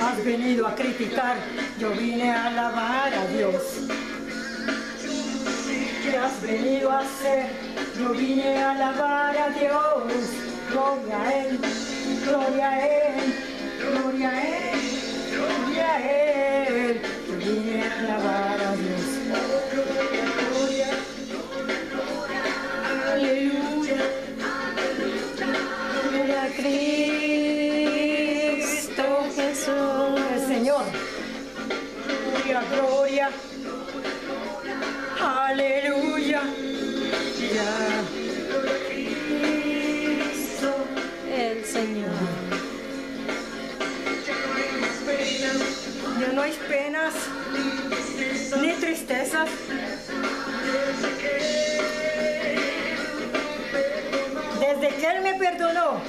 Has venido a criticar, yo vine a alabar a Dios. ¿Qué has venido a hacer? Yo vine a alabar a Dios. Gloria a Él, gloria a Él, gloria a Él, gloria a Él. Yo vine a alabar a Dios. Gloria, aleluya, gloria a Cristo Jesús, el Señor. Gloria, gloria, aleluya, ya. Cristo, el Señor. Ya no hay penas ni tristezas. Desde que Él me perdonó,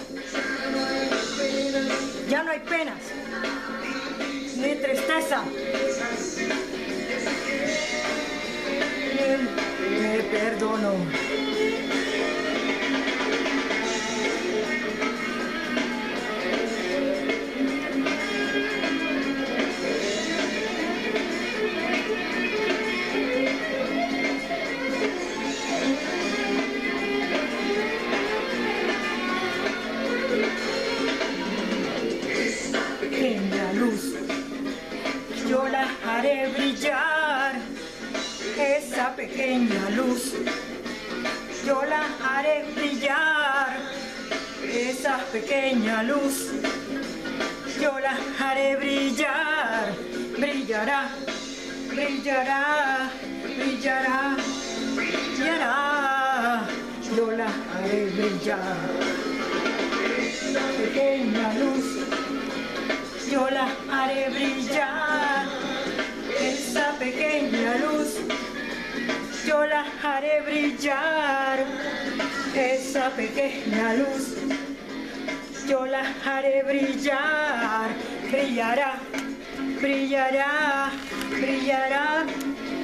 ya no hay penas ni tristeza. Él me perdonó. Yo la haré brillar, esa pequeña luz. Yo la haré brillar, esa pequeña luz. Yo la haré brillar, brillará, brillará, brillará, brillará. Yo la haré brillar, esa pequeña luz. Yo la haré brillar, esa pequeña luz. Yo la haré brillar, esa pequeña luz. Yo la haré brillar, brillará, brillará, brillará,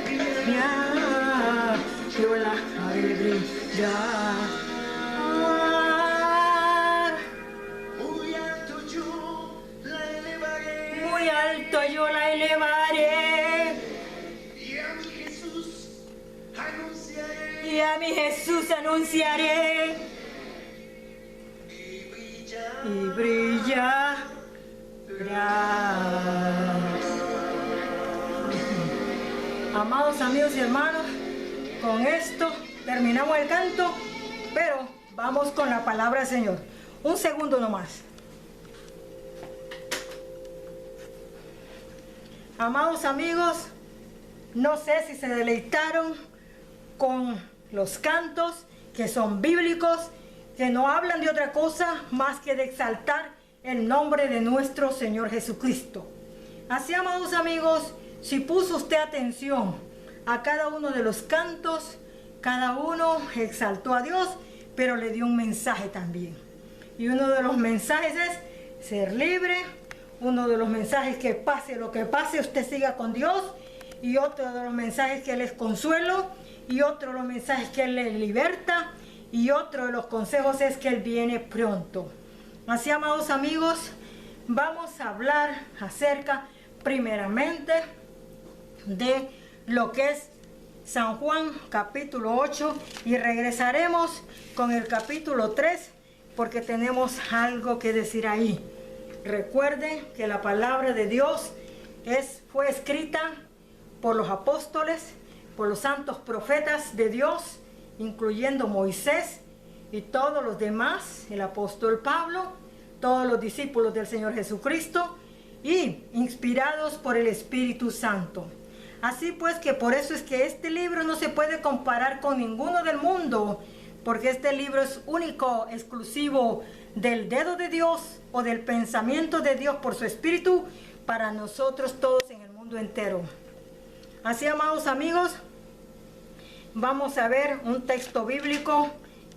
brillará. Yo la haré brillar. Muy alto yo la elevaré, y a mi Jesús anunciaré, y brillará. Amados amigos y hermanos, con esto terminamos el canto, pero vamos con la palabra del Señor. Un segundo nomás. Amados amigos, no sé si se deleitaron con los cantos que son bíblicos, que no hablan de otra cosa más que de exaltar el nombre de nuestro Señor Jesucristo. Así, amados amigos, si puso usted atención a cada uno de los cantos, cada uno exaltó a Dios, pero le dio un mensaje también. Y uno de los mensajes es ser libre. Uno de los mensajes, que pase lo que pase, usted siga con Dios. Y otro de los mensajes, que Él es consuelo. Y otro de los mensajes, que Él le liberta. Y otro de los consejos es que Él viene pronto. Así, amados amigos, vamos a hablar acerca primeramente de lo que es San Juan capítulo 8. Y regresaremos con el capítulo 3 porque tenemos algo que decir ahí. Recuerden que la palabra de Dios fue escrita por los apóstoles, por los santos profetas de Dios, incluyendo Moisés y todos los demás, el apóstol Pablo, todos los discípulos del Señor Jesucristo, y inspirados por el Espíritu Santo. Así pues, que por eso es que este libro no se puede comparar con ninguno del mundo, porque este libro es único, exclusivo del dedo de Dios o del pensamiento de Dios por su Espíritu para nosotros todos en el mundo entero. Así, amados amigos, vamos a ver un texto bíblico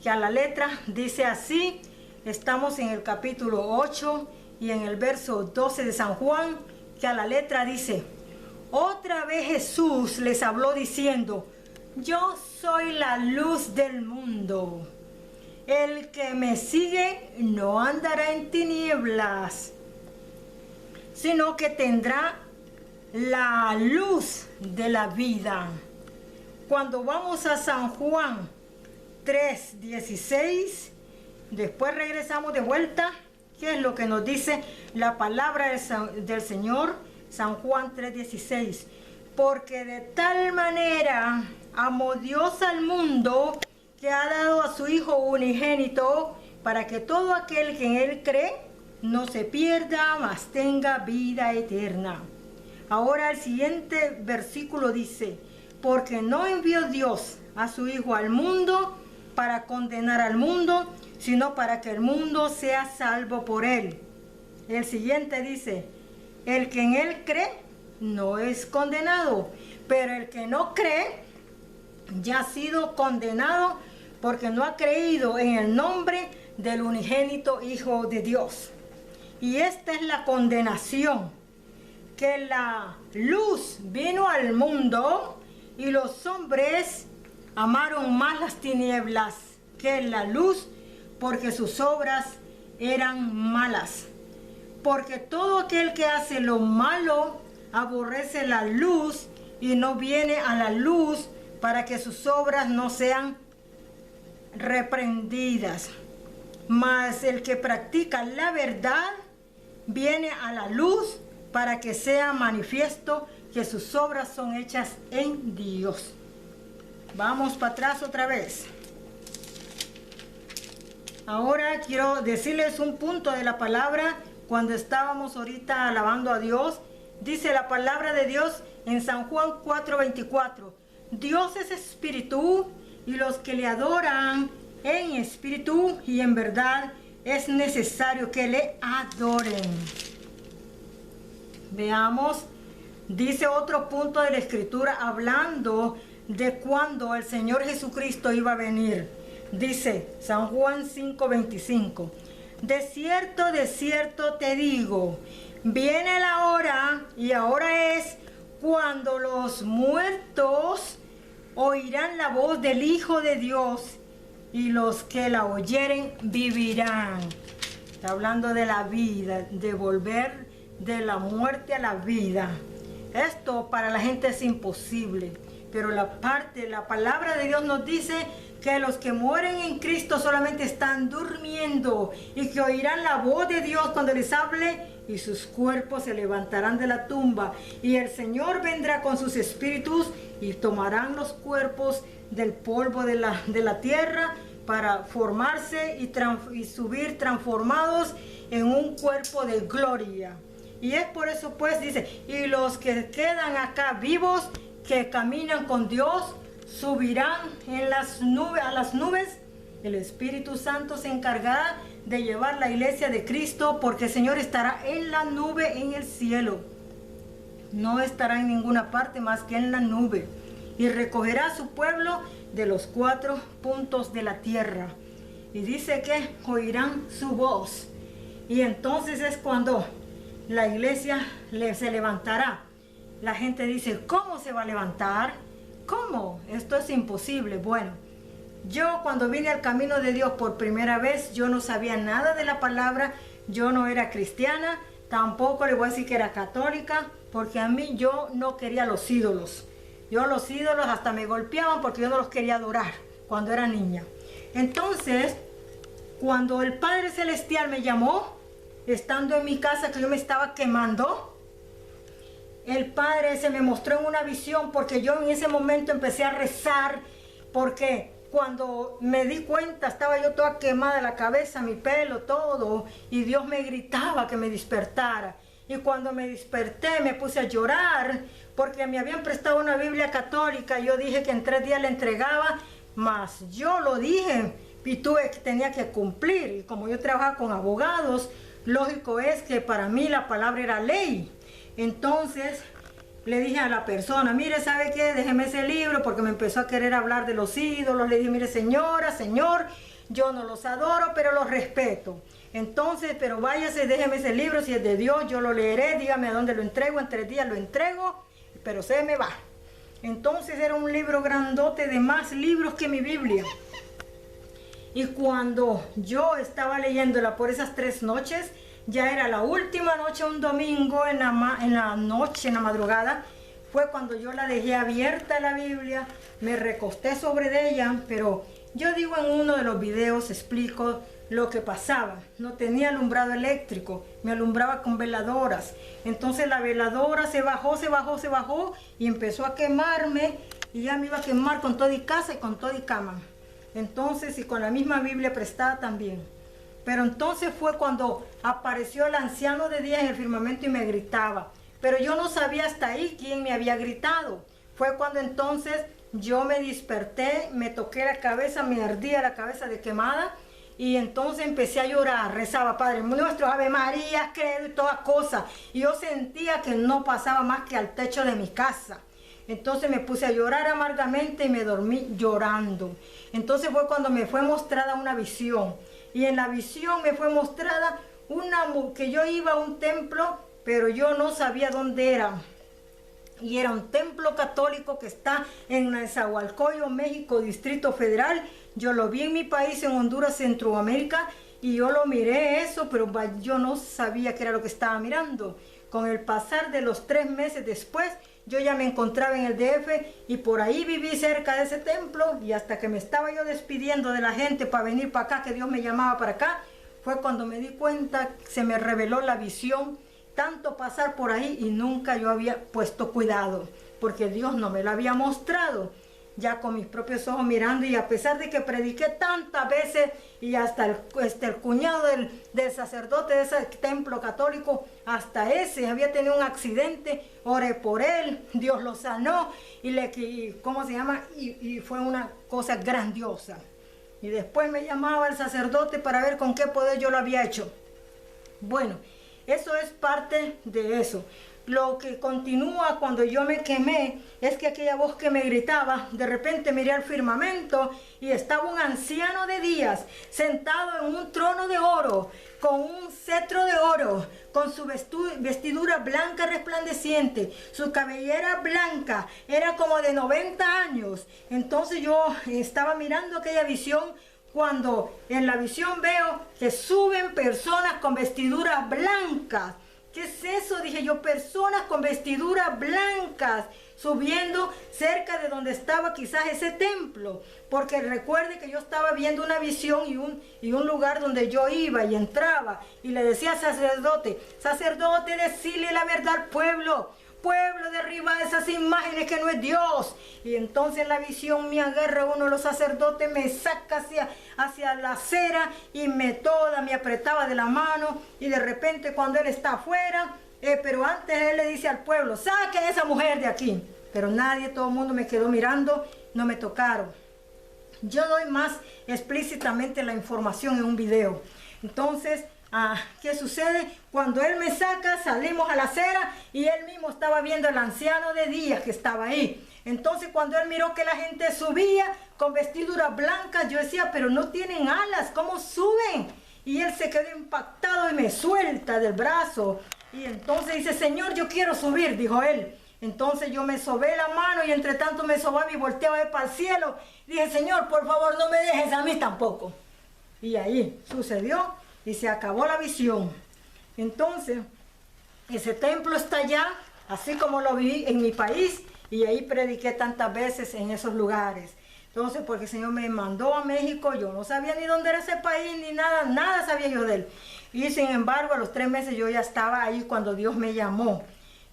que a la letra dice así. Estamos en el capítulo 8 y en el verso 12 de San Juan, que a la letra dice: otra vez Jesús les habló diciendo: yo soy la luz del mundo. El que me sigue no andará en tinieblas, sino que tendrá la luz de la vida. Cuando vamos a San Juan 3:16, después regresamos de vuelta. ¿Qué es lo que nos dice la palabra del Señor? San Juan 3:16. Porque de tal manera amó Dios al mundo que ha dado a su Hijo unigénito, para que todo aquel que en Él cree no se pierda, mas tenga vida eterna. Ahora el siguiente versículo dice: porque no envió Dios a su Hijo al mundo para condenar al mundo, sino para que el mundo sea salvo por Él. El siguiente dice: el que en Él cree no es condenado, pero el que no cree ya ha sido condenado, porque no ha creído en el nombre del unigénito Hijo de Dios. Y esta es la condenación, que la luz vino al mundo y los hombres amaron más las tinieblas que la luz, porque sus obras eran malas. Porque todo aquel que hace lo malo aborrece la luz y no viene a la luz, para que sus obras no sean reprendidas. Mas el que practica la verdad viene a la luz, para que sea manifiesto que sus obras son hechas en Dios. Vamos para atrás otra vez. Ahora quiero decirles un punto de la palabra. Cuando estábamos ahorita alabando a Dios, dice la palabra de Dios en San Juan 4:24. Dios es espíritu, y los que le adoran en espíritu y en verdad es necesario que le adoren. Veamos, dice otro punto de la Escritura hablando de cuando el Señor Jesucristo iba a venir. Dice San Juan 5:25. De cierto te digo, viene la hora, y ahora es, cuando los muertos oirán la voz del Hijo de Dios, y los que la oyeren vivirán. Está hablando de la vida, de volver de la muerte a la vida. Esto para la gente es imposible, pero la palabra de Dios nos dice que los que mueren en Cristo solamente están durmiendo, y que oirán la voz de Dios cuando les hable, y sus cuerpos se levantarán de la tumba, y el Señor vendrá con sus espíritus y tomarán los cuerpos del polvo de la tierra para formarse y subir transformados en un cuerpo de gloria. Y es por eso pues dice, y los que quedan acá vivos, que caminan con Dios, subirán en las nubes, a las nubes. El Espíritu Santo se encargará de llevar la iglesia de Cristo, porque el Señor estará en la nube en el cielo. No estará en ninguna parte más que en la nube. Y recogerá a su pueblo de los 4 puntos de la tierra. Y dice que oirán su voz. Y entonces es cuando la iglesia se levantará. La gente dice, ¿cómo se va a levantar? ¿Cómo? Esto es imposible. Bueno, yo cuando vine al camino de Dios por primera vez, yo no sabía nada de la palabra. Yo no era cristiana, tampoco le voy a decir que era católica, porque a mí yo no quería los ídolos. Yo los ídolos hasta me golpeaban porque yo no los quería adorar cuando era niña. Entonces, cuando el Padre Celestial me llamó, estando en mi casa que yo me estaba quemando, el Padre se me mostró en una visión, porque yo en ese momento empecé a rezar, porque cuando me di cuenta estaba yo toda quemada la cabeza, mi pelo, todo, y Dios me gritaba que me despertara. Y cuando me desperté me puse a llorar, porque me habían prestado una Biblia católica. Yo dije que en 3 días la entregaba, mas yo lo dije y tenía que cumplir. Y como yo trabajaba con abogados, lógico es que para mí la palabra era ley. Entonces le dije a la persona, mire, ¿sabe qué? Déjeme ese libro, porque me empezó a querer hablar de los ídolos. Le dije, mire, señora, señor, yo no los adoro, pero los respeto. Entonces, pero váyase, déjeme ese libro, si es de Dios, yo lo leeré, dígame a dónde lo entrego, en 3 días lo entrego, pero se me va. Entonces era un libro grandote, de más libros que mi Biblia. Y cuando yo estaba leyéndola por esas 3 noches, Ya era la última noche, un domingo en la noche, en la madrugada, fue cuando yo la dejé abierta la Biblia, me recosté sobre ella, pero yo digo en uno de los videos, explico lo que pasaba. No tenía alumbrado eléctrico, me alumbraba con veladoras. Entonces la veladora se bajó y empezó a quemarme y ya me iba a quemar con toda y casa y con toda y cama. Entonces, y con la misma Biblia prestada también. Pero entonces fue cuando apareció el anciano de día en el firmamento y me gritaba. Pero yo no sabía hasta ahí quién me había gritado. Fue cuando entonces yo me desperté, me toqué la cabeza, me ardía la cabeza de quemada. Y entonces empecé a llorar, rezaba Padre Nuestro, Ave María, credo y toda cosa. Y yo sentía que no pasaba más que al techo de mi casa. Entonces me puse a llorar amargamente y me dormí llorando. Entonces fue cuando me fue mostrada una visión. Y en la visión me fue mostrada que yo iba a un templo, pero yo no sabía dónde era. Y era un templo católico que está en Nezahualcóyotl, México, Distrito Federal. Yo lo vi en mi país, en Honduras, Centroamérica, y yo lo miré eso, pero yo no sabía qué era lo que estaba mirando. Con el pasar de los 3 meses después, yo ya me encontraba en el DF y por ahí viví cerca de ese templo, y hasta que me estaba yo despidiendo de la gente para venir para acá, que Dios me llamaba para acá, fue cuando me di cuenta, se me reveló la visión, tanto pasar por ahí y nunca yo había puesto cuidado, porque Dios no me lo había mostrado. Ya con mis propios ojos mirando, y a pesar de que prediqué tantas veces y hasta el cuñado del sacerdote de ese templo católico, hasta ese había tenido un accidente, oré por él, Dios lo sanó ¿cómo se llama? Y fue una cosa grandiosa. Y después me llamaba el sacerdote para ver con qué poder yo lo había hecho. Bueno, eso es parte de eso. Lo que continúa cuando yo me quemé es que aquella voz que me gritaba, de repente miré al firmamento y estaba un anciano de días sentado en un trono de oro, con un cetro de oro, con su vestidura blanca resplandeciente, su cabellera blanca, era como de 90 años. Entonces yo estaba mirando aquella visión, cuando en la visión veo que suben personas con vestiduras blancas. ¿Qué es eso? Dije yo, personas con vestiduras blancas subiendo cerca de donde estaba quizás ese templo, porque recuerde que yo estaba viendo una visión y un lugar donde yo iba y entraba y le decía al sacerdote, decirle la verdad al pueblo, derriba esas imágenes que no es Dios. Y entonces la visión me agarra uno de los sacerdotes, me saca hacia la acera y me apretaba de la mano, y de repente cuando él está afuera, pero antes él le dice al pueblo, saquen a esa mujer de aquí. Pero nadie, todo el mundo me quedó mirando, no me tocaron. Yo doy más explícitamente la información en un video. Entonces, ¿qué sucede? Cuando él me saca, salimos a la acera y él mismo estaba viendo al anciano de días que estaba ahí. Entonces cuando él miró que la gente subía con vestiduras blancas, yo decía, pero no tienen alas, ¿cómo suben? Y él se quedó impactado y me suelta del brazo. Y entonces dice, Señor, yo quiero subir, dijo él. Entonces yo me sobé la mano y entre tanto me sobaba y volteaba para el cielo. Dije, Señor, por favor, no me dejes a mí tampoco. Y ahí sucedió y se acabó la visión. Entonces, ese templo está allá, así como lo vi en mi país, y ahí prediqué tantas veces en esos lugares. Entonces, porque el Señor me mandó a México, yo no sabía ni dónde era ese país, ni nada sabía yo de él. Y sin embargo, a los 3 meses yo ya estaba ahí cuando Dios me llamó.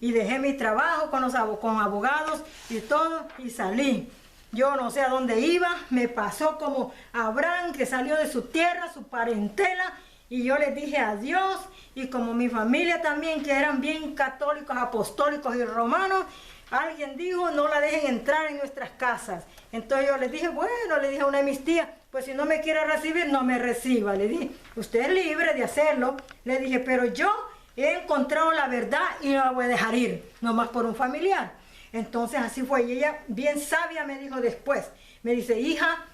Y dejé mi trabajo con abogados y todo, y salí. Yo no sé a dónde iba, me pasó como Abraham, que salió de su tierra, su parentela, y yo les dije adiós. Y como mi familia también, que eran bien católicos, apostólicos y romanos, alguien dijo, no la dejen entrar en nuestras casas. Entonces yo les dije, bueno, le dije a una de mis tías, pues si no me quiere recibir, no me reciba. Le dije, usted es libre de hacerlo. Le dije, pero yo he encontrado la verdad y no la voy a dejar ir, nomás por un familiar. Entonces así fue. Y ella, bien sabia, me dijo después, me dice, hija,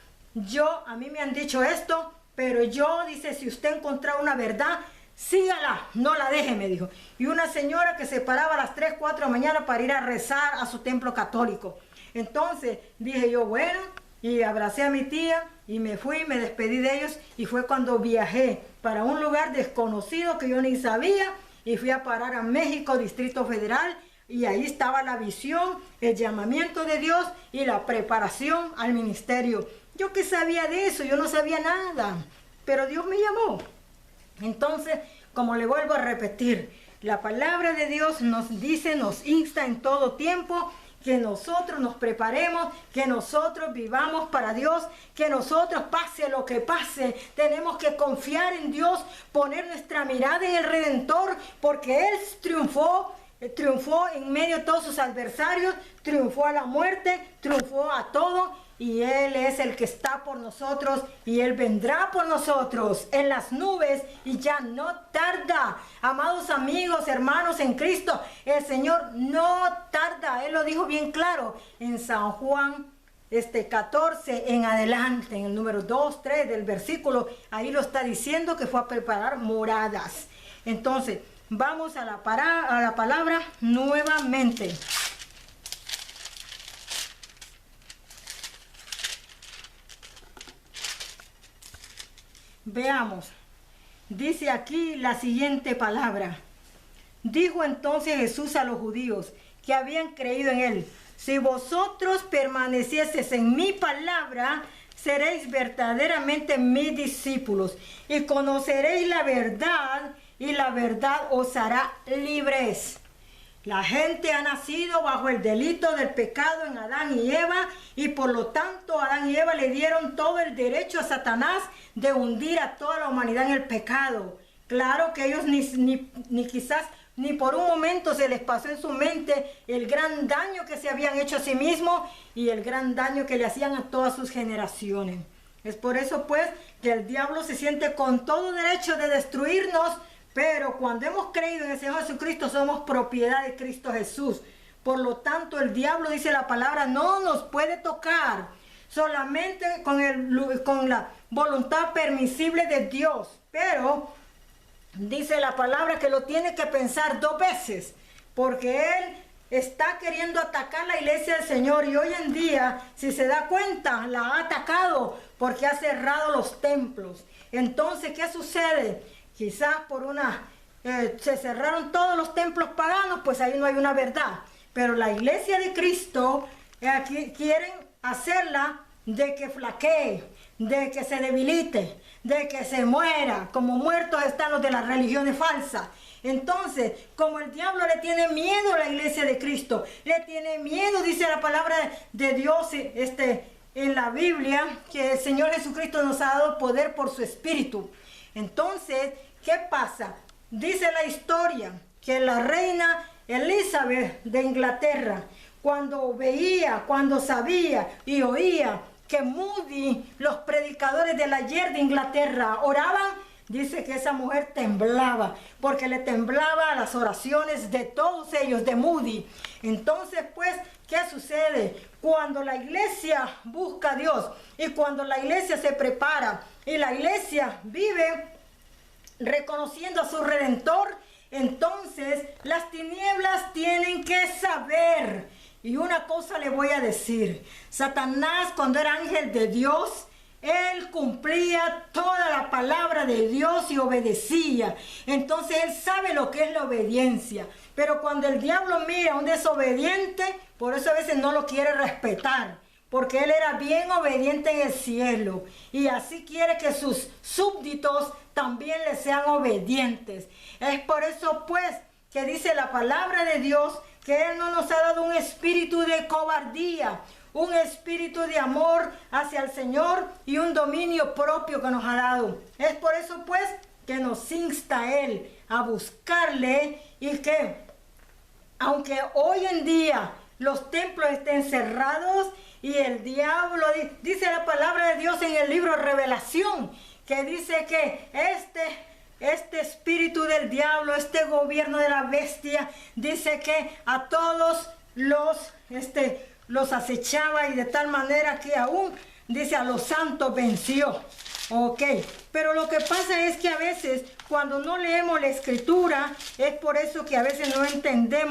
a mí me han dicho esto, pero yo, dice, si usted ha encontrado una verdad, sígala, no la deje, me dijo. Y una señora que se paraba a las 3, 4 de la mañana para ir a rezar a su templo católico. Entonces dije yo, bueno, y abracé a mi tía y me fui, me despedí de ellos y fue cuando viajé para un lugar desconocido que yo ni sabía y fui a parar a México, Distrito Federal, y ahí estaba la visión, el llamamiento de Dios y la preparación al ministerio. Yo qué sabía de eso, yo no sabía nada, pero Dios me llamó. Entonces, como le vuelvo a repetir, la palabra de Dios nos dice, nos insta en todo tiempo que nosotros nos preparemos, que nosotros vivamos para Dios, que nosotros, pase lo que pase, tenemos que confiar en Dios, poner nuestra mirada en el Redentor, porque Él triunfó en medio de todos sus adversarios, triunfó a la muerte, triunfó a todo, y Él es el que está por nosotros, y Él vendrá por nosotros en las nubes, y ya no tarda. Amados amigos, hermanos en Cristo, el Señor no tarda. Él lo dijo bien claro en San Juan 14 en adelante, en el número 2, 3 del versículo, ahí lo está diciendo que fue a preparar moradas. Entonces, vamos a la palabra nuevamente. Veamos, dice aquí la siguiente palabra. Dijo entonces Jesús a los judíos que habían creído en Él: si vosotros permanecieseis en mi palabra, seréis verdaderamente mis discípulos y conoceréis la verdad, y la verdad os hará libres. La gente ha nacido bajo el delito del pecado en Adán y Eva, y por lo tanto Adán y Eva le dieron todo el derecho a Satanás de hundir a toda la humanidad en el pecado. Claro que ellos quizás ni por un momento se les pasó en su mente el gran daño que se habían hecho a sí mismos y el gran daño que le hacían a todas sus generaciones. Es por eso pues que el diablo se siente con todo derecho de destruirnos, pero cuando hemos creído en el Señor Jesucristo somos propiedad de Cristo Jesús. Por lo tanto, el diablo, dice la palabra, no nos puede tocar, solamente con la voluntad permisible de Dios. Pero dice la palabra que lo tiene que pensar 2 veces, porque él está queriendo atacar la iglesia del Señor, y hoy en día, si se da cuenta, la ha atacado porque ha cerrado los templos. Entonces, ¿qué sucede? Quizás se cerraron todos los templos paganos, pues ahí no hay una verdad. Pero la iglesia de Cristo quieren hacerla de que flaquee, de que se debilite, de que se muera, como muertos están los de las religiones falsas. Entonces, como el diablo le tiene miedo a la iglesia de Cristo, le tiene miedo, dice la palabra de Dios en la Biblia, que el Señor Jesucristo nos ha dado poder por su Espíritu. Entonces, ¿qué pasa? Dice la historia que la reina Elizabeth de Inglaterra, cuando sabía y oía que Moody, los predicadores del ayer de Inglaterra, oraban, dice que esa mujer temblaba, porque le temblaba a las oraciones de todos ellos, de Moody. Entonces, pues, ¿qué sucede? Cuando la iglesia busca a Dios y cuando la iglesia se prepara y la iglesia vive reconociendo a su Redentor, entonces las tinieblas tienen que saber. Y una cosa le voy a decir: Satanás, cuando era ángel de Dios, él cumplía toda la palabra de Dios y obedecía. Entonces él sabe lo que es la obediencia. Pero cuando el diablo mira a un desobediente, por eso a veces no lo quiere respetar, porque él era bien obediente en el cielo, y así quiere que sus súbditos también le sean obedientes. Es por eso pues que dice la palabra de Dios que Él no nos ha dado un espíritu de cobardía, un espíritu de amor hacia el Señor y un dominio propio que nos ha dado. Es por eso pues que nos insta Él a buscarle, y que aunque hoy en día los templos estén cerrados y el diablo, dice la palabra de Dios en el libro Revelación, que dice que este espíritu del diablo, este gobierno de la bestia, dice que a todos los acechaba, y de tal manera que aún, dice, a los santos venció. Ok, pero lo que pasa es que a veces cuando no leemos la escritura, es por eso que a veces no entendemos